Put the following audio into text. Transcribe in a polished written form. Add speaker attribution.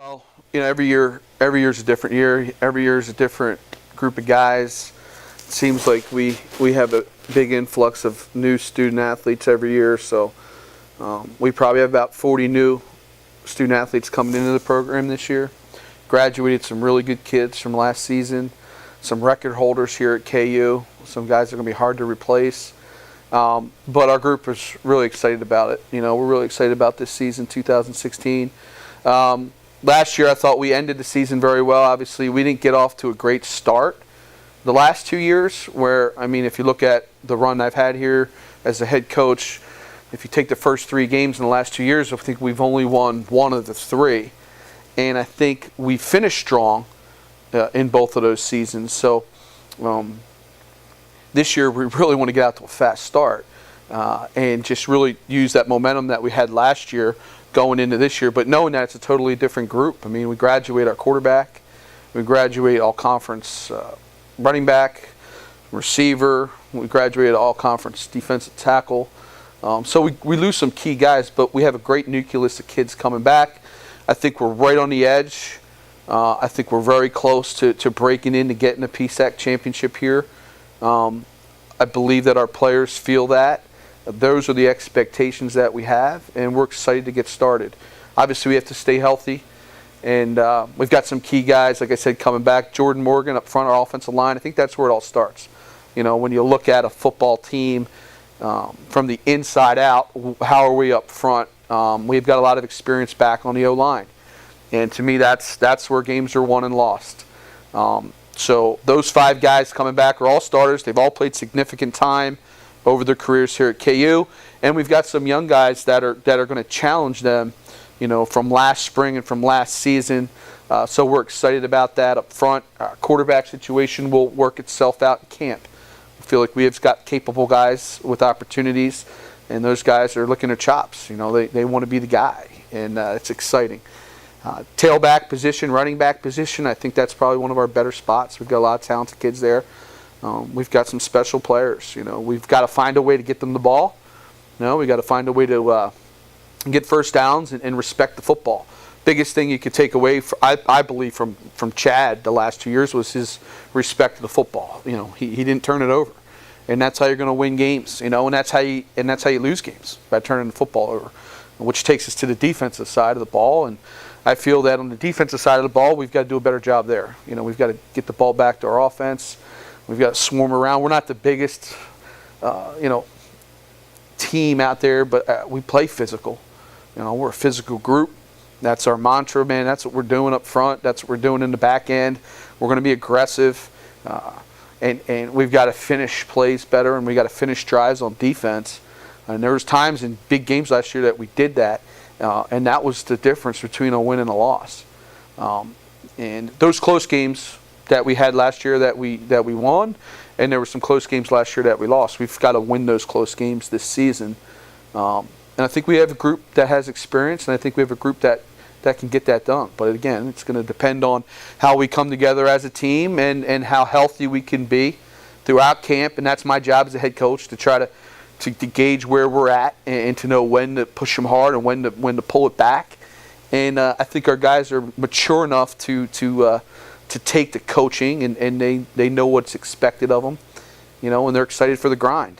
Speaker 1: Well, every year's a different year. Every year is a different group of guys. It seems like we have a big influx of new student athletes every year. So we probably have about 40 new student athletes coming into the program this year. Graduated some really good kids from last season. Some record holders here at KU. Some guys that are going to be hard to replace. But our group is really excited about it. We're really excited about this season, 2016. Last year, I thought we ended the season very well. Obviously, we didn't get off to a great start. The last 2 years, if you look at the run I've had here as a head coach, if you take the first 3 games in the last 2 years, I think we've only won 1 of the 3. And I think we finished strong in both of those seasons. So this year, we really want to get out to a fast start and just really use that momentum that we had last year going into this year, but knowing that it's a totally different group. We graduate our quarterback, we graduate all-conference running back, receiver, we graduate all-conference defensive tackle. So we lose some key guys, but we have a great nucleus of kids coming back. I think we're right on the edge. I think we're very close to breaking in to getting a PSAC championship here. I believe that our players feel that. Those are the expectations that we have, and we're excited to get started. Obviously, we have to stay healthy, and we've got some key guys, like I said, coming back. Jordan Morgan up front, our offensive line. I think that's where it all starts. When you look at a football team from the inside out, how are we up front? We've got a lot of experience back on the O-line, and to me, that's where games are won and lost. So those 5 guys coming back are all starters. They've all played significant time over their careers here at KU, and we've got some young guys that are going to challenge them, from last spring and from last season. So we're excited about that up front. Our quarterback situation will work itself out in camp. I feel like we have got capable guys with opportunities, and those guys are licking their chops. They want to be the guy, and it's exciting. Tailback position, running back position, I think that's probably one of our better spots. We've got a lot of talented kids there. We've got some special players. We've got to find a way to get them the ball. We've got to find a way to get first downs and respect the football. Biggest thing you could take away, I believe, from Chad the last 2 years was his respect to the football. He didn't turn it over, and that's how you're going to win games. And that's how you lose games, by turning the football over, which takes us to the defensive side of the ball. And I feel that on the defensive side of the ball, we've got to do a better job there. We've got to get the ball back to our offense. We've got to swarm around. We're not the biggest, team out there, but we play physical. We're a physical group. That's our mantra, man. That's what we're doing up front. That's what we're doing in the back end. We're going to be aggressive, and we've got to finish plays better, and we've got to finish drives on defense. And there was times in big games last year that we did that, and that was the difference between a win and a loss. And those close games that we had last year that we won, and there were some close games last year that we lost. We've got to win those close games this season. And I think we have a group that has experience, and I think we have a group that can get that done. But again, it's going to depend on how we come together as a team and how healthy we can be throughout camp. And that's my job as a head coach, to try to gauge where we're at and to know when to push them hard and when to pull it back. And I think our guys are mature enough to take the coaching, and they know what's expected of them, and they're excited for the grind.